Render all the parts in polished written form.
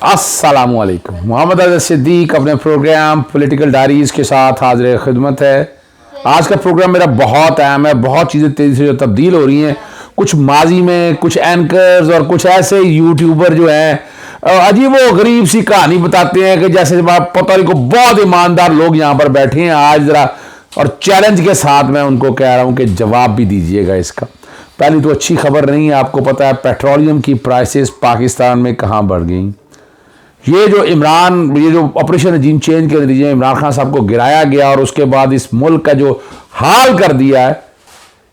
अस्सलामुअलैकुम। मोहम्मद अज़हर सिद्दीक अपने programme political diaries के साथ हाजिर खिदमत है। आज का प्रोग्राम मेरा बहुत अहम है। बहुत चीज़ें तेज़ी से जो तब्दील हो रही हैं, कुछ माजी में कुछ एंकर्स और कुछ ऐसे यूट्यूबर जो हैं अजीब व गरीब सी कहानी बताते हैं कि जैसे पता नहीं को बहुत ईमानदार लोग यहाँ पर बैठे हैं आज ज़रा, और चैलेंज के साथ मैं उनको कह रहा हूँ कि जवाब भी दीजिएगा इसका। पहली तो अच्छी खबर नहीं है, आपको पता है पेट्रोलियम की प्राइसेस पाकिस्तान में कहाँ बढ़ गई। ये जो ऑपरेशन रजीम चेंज के नतीजे इमरान खान साहब को गिराया गया और उसके बाद इस मुल्क का जो हाल कर दिया है,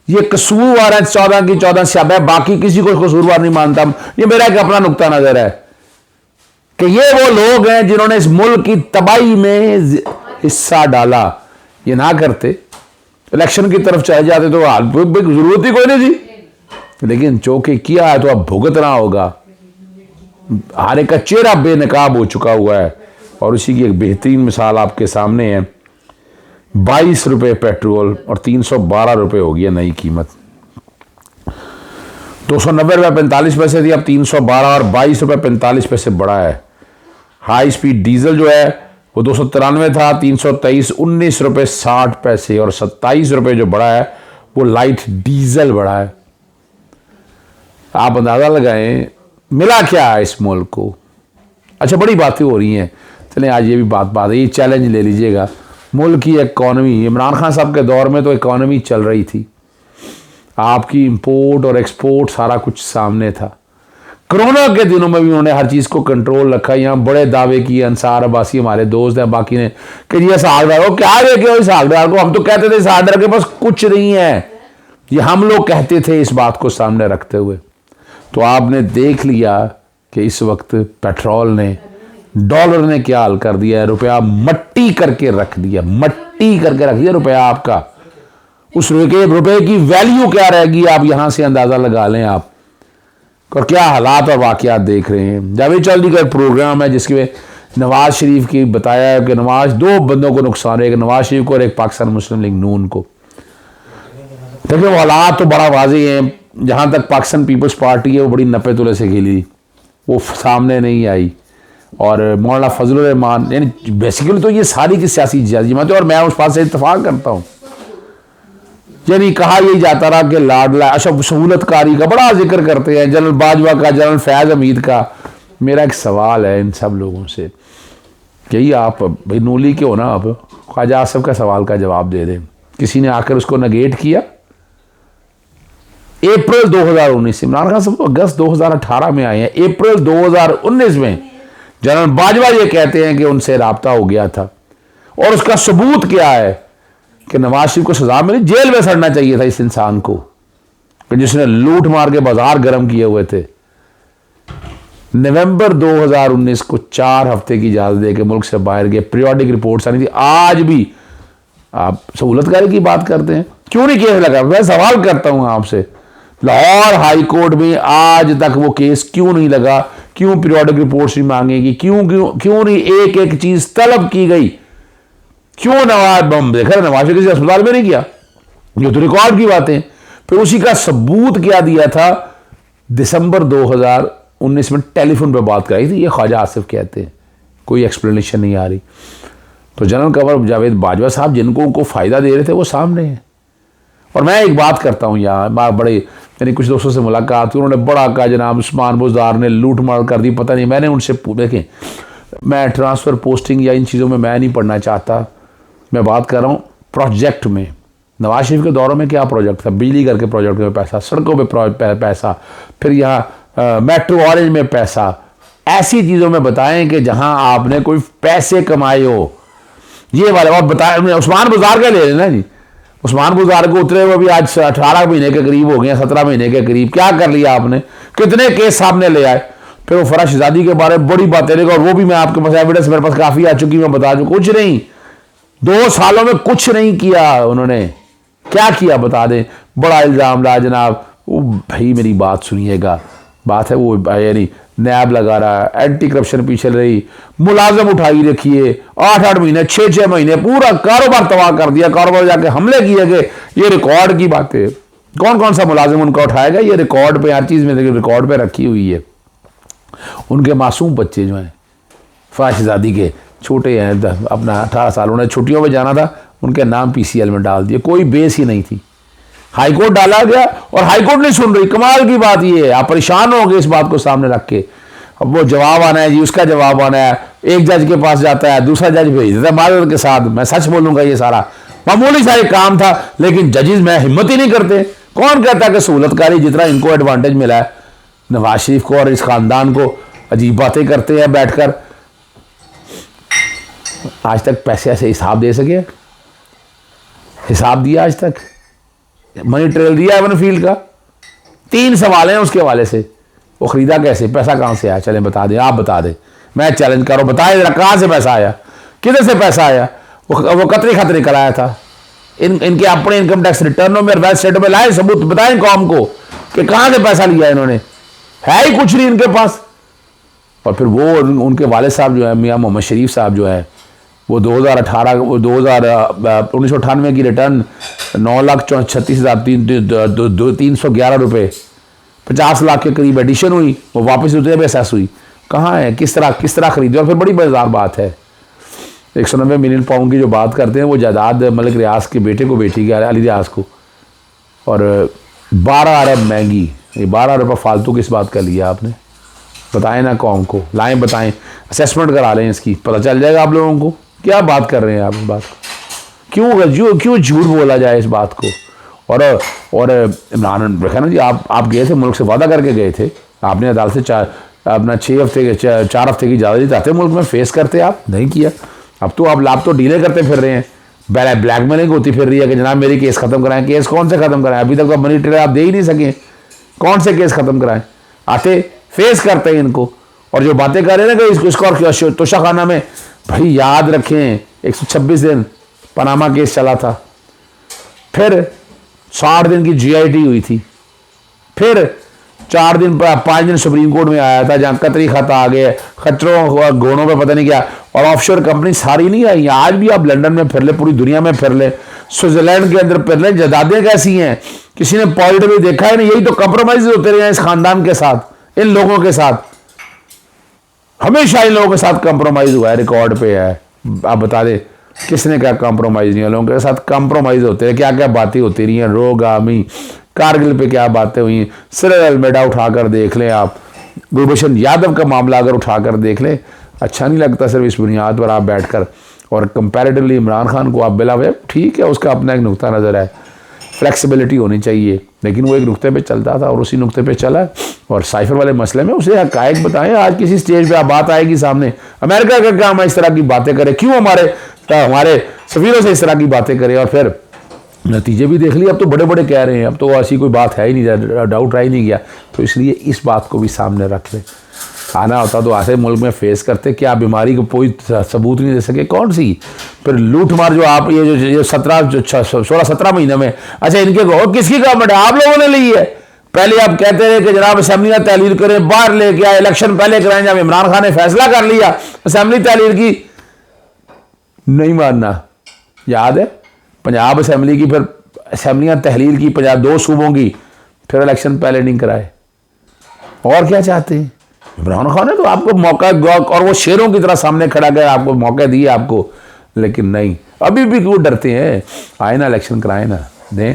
ये कसूरवार है 14 की 14 शब है। बाकी किसी को कसूरवार नहीं मानता। ये मेरा एक अपना नुक्ता नजर है कि ये वो लोग हैं जिन्होंने इस मुल्क की तबाही में हिस्सा डाला। ये ना करते, इलेक्शन की तरफ चले जाते तो जरूरत ही कोई नहीं थी, लेकिन चौके किया है तो अब भुगतना होगा। हर एक का चेहरा बेनकाब हो चुका हुआ है और उसी की एक बेहतरीन मिसाल आपके सामने है। 22 रुपये पेट्रोल और 312 रुपये हो गया नई कीमत। 290 रुपये 45 पैसे थी, अब 312 और 22 रुपये 45 पैसे बढ़ा है। हाई स्पीड डीजल जो है वो 293 था, 323 19 रुपये 60 पैसे और 27 रुपये जो बढ़ा है वो लाइट डीजल बढ़ा है। आप अंदाजा लगाएं मिला क्या है इस मुल्क को। अच्छा, बड़ी बातें हो रही हैं, चलें आज ये भी बात है, ये चैलेंज ले लीजिएगा। मुल्क की इकॉनमी इमरान खान साहब के दौर में तो इकॉनमी चल रही थी, आपकी इंपोर्ट और एक्सपोर्ट सारा कुछ सामने था। कोरोना के दिनों में भी उन्होंने हर चीज़ को कंट्रोल रखा। यहाँ बड़े दावे किए अंसार अब्बासी हमारे दोस्त हैं, बाकी ने कि ये इसहाक क्या देखे हो इसहाक डार को। हम तो कहते थे इसहाक डार के पास कुछ नहीं है, ये हम लोग कहते थे इस बात को सामने रखते हुए। तो आपने देख लिया कि इस वक्त पेट्रोल ने, डॉलर ने क्या हाल कर दिया है। रुपया मट्टी करके रख दिया, मट्टी करके रख दिया रुपया आपका। उस रुपये की वैल्यू क्या रहेगी, आप यहां से अंदाजा लगा लें आप। और क्या हालात और वाकयात देख रहे हैं। जावेद चौधरी का एक प्रोग्राम है जिसके में नवाज शरीफ की बताया है कि दो बंदों को नुकसान है, एक नवाज शरीफ को और एक पाकिस्तान मुस्लिम लीग नून को। देखिए वो हालात तो बड़ा वाज़ेह है। जहाँ तक पाकिस्तान पीपल्स पार्टी है वो बड़ी नपे तुले से खेली, वो सामने नहीं आई। और मौलाना फजलुर रहमान, यानी बेसिकली तो ये सारी की सियासी जमातें, और मैं उस बात से इत्तफाक करता हूँ। यानी कहा यही जाता रहा कि लाडला अच्छा सहूलतकारी का बड़ा जिक्र करते हैं, जनरल बाजवा का, जनरल फैज़ हमीद का। मेरा एक सवाल है इन सब लोगों से कि ये आप भाई नूली के हो ना, आप ख्वाजा आसिफ का सवाल का जवाब दे दें। किसी ने आकर उसको नेगेट किया। अप्रैल 2019 इमरान खान साहब अगस्त 2018 में आए हैं, अप्रैल 2019 में जनरल बाजवा ये कहते हैं कि उनसे राब्ता हो गया था। और उसका सबूत क्या है कि नवाज शरीफ को सजा मिली, जेल में सड़ना चाहिए था इस इंसान को कि जिसने लूट मार के बाजार गर्म किए हुए थे। नवंबर 2019 को 4 हफ्ते की इजाजत दे के मुल्क से बाहर गए। पीरियोडिक रिपोर्ट्स आनी थी। आज भी आप सहूलतकारी की बात करते हैं, क्यों नहीं केस लगा। मैं सवाल करता हूं आपसे, लाहौर हाई कोर्ट में आज तक वो केस क्यों नहीं लगा? क्यों पीरियोडिक रिपोर्ट्स नहीं मांगेगी? क्यों नहीं एक एक चीज तलब की गई? क्यों नवाज शरीफ किसी अस्पताल में नहीं किया? ये तो रिकॉर्ड की बातें। फिर उसी का सबूत क्या दिया था? दिसंबर 2019 में टेलीफोन पर बात कराई थी, ये ख्वाजा आसिफ कहते हैं। कोई एक्सप्लेनेशन नहीं आ रही। तो जनरल कवर जावेद बाजवा साहब जिनको उनको फायदा दे रहे थे वो सामने हैं। और मैं एक बात करता हूँ यहाँ, बड़े यानी कुछ दोस्तों से मुलाकात हुई, उन्होंने बड़ा कहा जनाब उस्मान बुज़दार ने लूट मार कर दी। पता नहीं, मैंने उनसे देखें, मैं ट्रांसफ़र पोस्टिंग या इन चीज़ों में मैं नहीं पढ़ना चाहता। मैं बात कर रहा हूँ प्रोजेक्ट में। नवाज शरीफ के दौरों में क्या प्रोजेक्ट था? बिजली घर के प्रोजेक्ट में पैसा, सड़कों पे पैसा, फिर यहाँ मेट्रो ऑरेंज में पैसा। ऐसी चीज़ों में बताएं कि जहाँ आपने कोई पैसे कमाए हो। ये वाले और बताएं, उस्मान बुज़दार का ले लेना जी। उस्मान बुज़दार को उतरे हुए भी आज 18 महीने के करीब हो गए, 17 महीने के करीब। क्या कर लिया आपने? कितने केस सामने ले आए? फिर वो फराज शहजादी के बारे में बड़ी बातें रहेगा, और वो भी मैं आपके पास एविडेंस मेरे पास काफ़ी आ चुकी, मैं बता दूँ। कुछ नहीं, 2 सालों में कुछ नहीं किया उन्होंने। क्या किया बता दें? बड़ा इल्ज़ाम रहा जनाब। वो भाई मेरी बात सुनिएगा, बात है वो यानी नैब लगा रहा है, एंटी करप्शन पीछे रही, मुलाजम उठाई रखिए, 8-8 महीने 6-6 महीने पूरा कारोबार तबाह कर दिया। कारोबार जाके हमले किए गए। ये रिकॉर्ड की बातें, कौन कौन सा मुलाजिम उनका उठाएगा? ये रिकॉर्ड पे, हर चीज़ में रिकॉर्ड पे रखी हुई है। उनके मासूम बच्चे जो हैं ख्वाहिशजादी के छोटे हैं, अपना 18 साल, उन्हें छुट्टियों में जाना था, उनके नाम PCL में डाल दिया, कोई बेस ही नहीं थी। हाईकोर्ट डाला गया और हाईकोर्ट नहीं सुन रही। कमाल की बात ये है, आप परेशान हो गए इस बात को सामने रख के। अब वो जवाब आना है जी, उसका जवाब आना है, एक जज के पास जाता है, दूसरा जज भेज देता है मादर के साथ। मैं सच बोलूंगा, ये सारा मामूली सा एक काम था, लेकिन जजेस में हिम्मत ही नहीं करते। कौन कहता है कि सहूलतकारी जितना इनको एडवांटेज मिला है नवाज शरीफ को और इस खानदान को, अजीब बातें करते हैं बैठकर। आज तक पैसे ऐसे हिसाब दे सके? हिसाब दिया आज तक? मनी ट्रेल दिया है फील्ड का? 3 सवाल हैं उसके हवाले से। वो खरीदा कैसे, पैसा कहां से आया? चलें बता दें, आप बता दें, मैं चैलेंज कर रहा हूं, बताएं जरा कहां से पैसा आया, किधर से पैसा आया? वो कतरे खतरे कराया था। इनके अपने इनकम टैक्स रिटर्नों में, वेल्थ स्टेट में लाए सबूत, बताएं कौम को कि कहां से पैसा लिया इन्होंने। है ही कुछ नहीं इनके पास। और फिर वो उनके वाले साहब जो है मियां मोहम्मद शरीफ साहब जो है, वो 1998 की रिटर्न 9,36,311 रुपये, 50 लाख के करीब एडिशन हुई, वो वापस उतने पे असेस हुई। कहाँ है, किस तरह खरीदी? और फिर बड़ी मजेदार बात है, 190 मिलियन पाउंड की जो बात करते हैं, वो जायदाद मलिक रियाज के बेटे को बेटी के अली रियाज को, और 12 अरब महंगी। ये 12 अरब फालतू किस बात का लिया आपने? बताएं ना कौम को, लाएं बताएं, असेसमेंट करा लें इसकी, पता चल जाएगा आप लोगों को। क्या बात कर रहे हैं आप इस बात को? क्यों झूठ बोला जाए इस बात को? और इमरान देखा ना जी, आप गए थे, मुल्क से वादा करके गए थे, आपने अदालत से 4 हफ्ते की इजाज़त चाहते मुल्क में फेस करते, आप नहीं किया। अब तो आप तो डीले करते फिर रहे हैं, ब्लैकमेलिंग होती फिर रही है कि जनाब मेरी केस ख़त्म कराएं। केस कौन से ख़त्म कराएं? अभी तक तो मनी ट्रेल आप दे ही नहीं सके, कौन से केस ख़त्म कराएं? आते फेस करते हैं इनको। और जो बातें कर रहे हैं ना कि इसको तोशाखाना में, भाई याद रखें 126 दिन पनामा केस चला था, फिर 60 दिन की GIT हुई थी, फिर 5 दिन सुप्रीम कोर्ट में आया था जहां कतरी खत आ गए, खतरों घोड़ों पे पता नहीं क्या, और ऑफशोर कंपनी सारी नहीं आई। आज भी आप लंदन में फिर ले, पूरी दुनिया में फिर ले, स्विट्जरलैंड के अंदर फिर ले, जायदादें कैसी हैं, किसी ने पॉजिटिव देखा है नहीं। यही तो कंप्रोमाइज होते रहे हैं इस खानदान के साथ, इन लोगों के साथ, हमेशा इन लोगों के साथ कंप्रोमाइज हुआ है, रिकॉर्ड पे है। आप बता दें किसने क्या कंप्रोमाइज नहीं, लोगों के साथ कंप्रोमाइज होते हैं, क्या क्या बातें होती रही हैं, रोगामी कारगिल पे क्या बातें हुई, सिरल अलमेडा उठाकर देख लें आप, गुलभूषण यादव का मामला अगर उठाकर देख लें, अच्छा नहीं लगता सिर्फ इस बुनियाद पर आप बैठकर। और कंपैरेटिवली इमरान खान को आप बिला वजह, ठीक है उसका अपना एक नुक्ता नज़र है, फ्लेक्सिबिलिटी होनी चाहिए, लेकिन वो एक नुक्ते पे चलता था और उसी नुक्ते पे चला। और साइफर वाले मसले में उसे हक़ाइक़ बताएं। आज किसी स्टेज पे आप बात आएगी सामने, अमेरिका का क्या हम इस तरह की बातें करें, क्यों हमारे सफीरों से इस तरह की बातें करें, और फिर नतीजे भी देख लिए। अब तो बड़े बड़े कह रहे हैं, अब तो ऐसी कोई बात है ही नहीं, डाउट रह ही नहीं गया। तो इसलिए इस बात को भी सामने रख लें। आना होता तो ऐसे मुल्क में फेस करते, क्या बीमारी को कोई सबूत नहीं दे सके, कौन सी फिर लूट मार जो आप ये 16-17 महीने में, अच्छा इनके किसकी गवर्नमेंट है? आप लोगों ने ली है। पहले आप कहते रहे कि जनाब असेंबलियाँ तहलील करें, बाहर लेके आए, इलेक्शन पहले कराएं। जब इमरान खान ने फैसला कर लिया असेंबली तहलील की, नहीं मानना। याद है पंजाब असेंबली की, फिर असेंबलियाँ तहलील की पंजाब 2 सूबों की, फिर इलेक्शन पहले नहीं कराए। और क्या चाहते हैं? इमरान खान ने तो आपको मौका, और वो शेरों की तरह सामने खड़ा गया, आपको मौके दिए आपको, लेकिन नहीं, अभी भी क्यों डरते हैं? आए ना इलेक्शन कराए ना, दें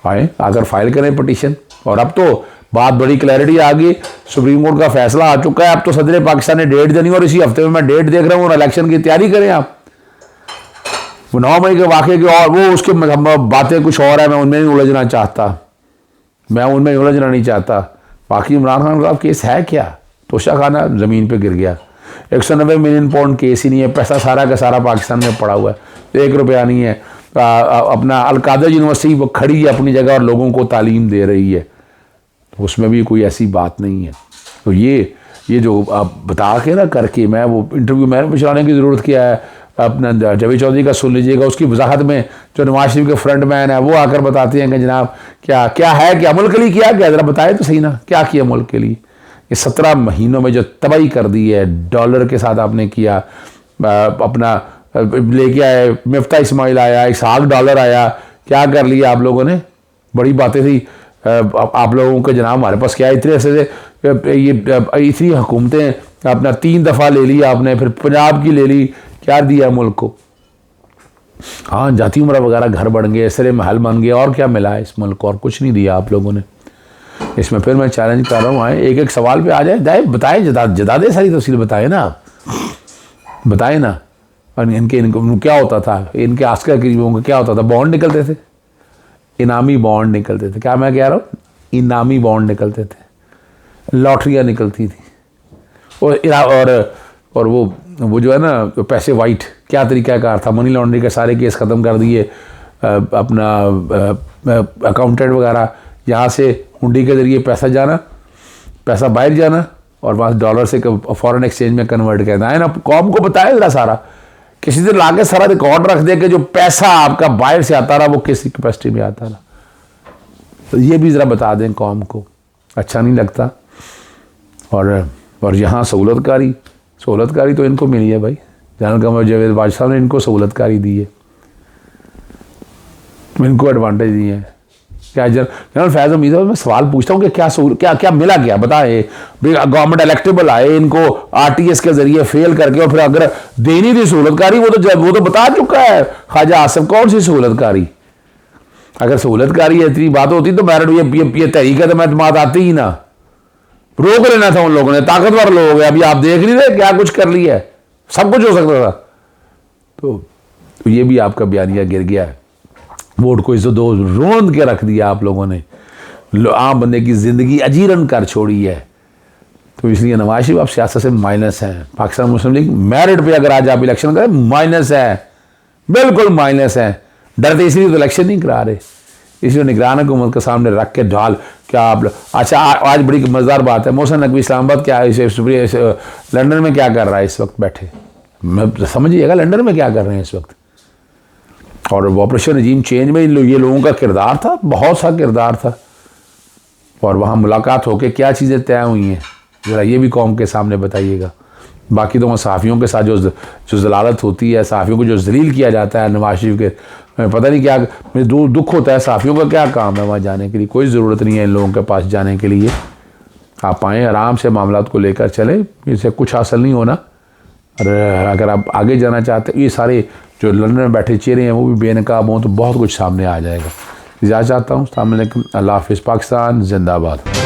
आए, आकर फाइल करें पिटीशन। और अब तो बात बड़ी क्लैरिटी आ गई, सुप्रीम कोर्ट का फैसला आ चुका है। अब तो सदर पाकिस्तान ने डेट देनी, और इसी हफ्ते में मैं डेट देख रहा हूँ, और इलेक्शन की तैयारी करें आप। 9 मई के वाक़े की और वो उसके बातें कुछ और है, मैं उनमें नहीं उलझना नहीं चाहता। बाकी इमरान खान का केस है क्या? तोशाखाना ज़मीन पे गिर गया, 190 मिलियन पाउंड केस ही नहीं है, पैसा सारा का सारा पाकिस्तान में पड़ा हुआ है, 1 रुपया नहीं है। अपना अलकादर यूनिवर्सिटी वो खड़ी है अपनी जगह और लोगों को तालीम दे रही है, उसमें भी कोई ऐसी बात नहीं है। तो ये जो आप बता के ना करके, मैं वो इंटरव्यू मैंने पिछवाने की ज़रूरत क्या है, अपना जावेद चौधरी का सुन लीजिएगा, उसकी वजाहत में जो नवाज शरीफ के फ्रंट मैन है वो आकर बताते हैं कि जनाब क्या है, क्या मुल्क के लिए किया, क्या ज़रा बताए तो सही ना, क्या किया मुल्क के लिए। ये 17 महीनों में जो तबाही कर दी है, डॉलर के साथ आपने किया, अपना लेके आए, मिफ्ता इस्माइल आया, इसहाक डॉलर आया, क्या कर लिया आप लोगों ने? बड़ी बातें थी आप लोगों के जनाब, हमारे पास क्या इतने ऐसे ये इतनी हुकूमतें अपना 3 दफ़ा ले ली आपने, फिर पंजाब की ले ली, क्या दिया मुल्क को? हाँ, जाती उम्र वगैरह घर बन गए, सरे महल बन गए, और क्या मिला है इस मुल्क को? और कुछ नहीं दिया आप लोगों ने। इसमें फिर मैं चैलेंज कर रहा हूँ, आए एक एक सवाल पे आ जाए, बताए, जदा दे, सारी तफसील बताए ना, बताए ना। और इनको क्या होता था, इनके आस्कर करीबों का क्या होता था? बॉन्ड निकलते थे, इनामी बॉन्ड निकलते थे। क्या मैं कह रहा हूँ? इनामी बॉन्ड निकलते थे, लॉटरियाँ निकलती थी, और वो जो है ना, तो पैसे वाइट, क्या तरीक़ाकार था? मनी लॉन्ड्रिंग के सारे केस ख़त्म कर दिए। अपना अकाउंटेंट वगैरह, यहाँ से हुंडी के ज़रिए पैसा जाना, पैसा बाहर जाना, और वहाँ डॉलर से फॉरेन एक्सचेंज में कन्वर्ट करना है ना। कौम को बताया ज़रा सारा, किसी दिन लाके सारा रिकॉर्ड रख दे कि जो पैसा आपका बाहर से आता रहा वो किस कैपेसिटी में आता रहा, तो ये भी ज़रा बता दें कौम को। अच्छा नहीं लगता। और यहाँ सहूलतकारी तो इनको मिली है भाई। जनरल कमर जावेद बादशाह ने इनको सहूलतकारी दी है, इनको एडवांटेज दी है। क्या जनरल फैज़ उम्मीद है, मैं सवाल पूछता हूँ कि क्या मिला, क्या बताए? गवर्नमेंट इलेक्टेबल आए, इनको आरटीएस के जरिए फेल करके, और फिर अगर देनी थी सहूलतकारी, वो तो बता चुका है ख्वाजा आसिफ। कौन सी सहूलतकारी? अगर सहूलतकारी इतनी बात होती तो मेरिट ये तहरीक है तो मैं बात आती ही ना, रोक लेना था उन लोगों ने। ताकतवर लोग हैं, अभी आप देख नहीं रहे क्या कुछ कर लिया है, सब कुछ हो सकता था। तो ये भी आपका बयानिया गिर गया है। वोट को इज्जत दो रोंद के रख दिया आप लोगों ने, आम बंदे की जिंदगी अजीरन कर छोड़ी है। तो इसलिए नवाज शरीफ आप सियासत से माइनस हैं। पाकिस्तान मुस्लिम लीग मेरिट पे अगर आज आप इलेक्शन करें, माइनस है, बिल्कुल माइनस है। डरते इसलिए तो इलेक्शन नहीं करा रहे, इसलिए निगरान हुकूमत के सामने रख के ढाल। क्या आप अच्छा, आज बड़ी मज़ेदार बात है, मोहसिन नकवी इस्लामाबाद क्या लंदन में क्या कर रहा है इस वक्त बैठे? मैं समझिएगा लंदन में क्या कर रहे हैं इस वक्त। और ऑपरेशन रजीम चेंज में ये लोगों का किरदार था, बहुत सा किरदार था। और वहाँ मुलाकात होकर क्या चीज़ें तय हुई हैं, ज़रा ये भी कौम के सामने बताइएगा। बाकी तो वहाँ सहाफ़ियों के साथ जो जलालत होती है, सहाफ़ियों को जो जलील किया जाता है नवाज शरीफ के, पता नहीं क्या मुझे दुख होता है। सहाफ़ियों का क्या काम है वहाँ जाने के लिए? कोई ज़रूरत नहीं है इन लोगों के पास जाने के लिए। आप आएँ, आराम से मामलात को लेकर चलें, इससे कुछ हासिल नहीं होना। और अगर आप आगे जाना चाहते हैं, ये सारे जो लंदन में बैठे चेहरे हैं वो भी बेनकाब हों तो बहुत कुछ सामने आ जाएगा। इजाज़त चाहता हूँ। अस्सलाम वालेकुम, अल्लाह हाफ़िज़। पाकिस्तान जिंदाबाद।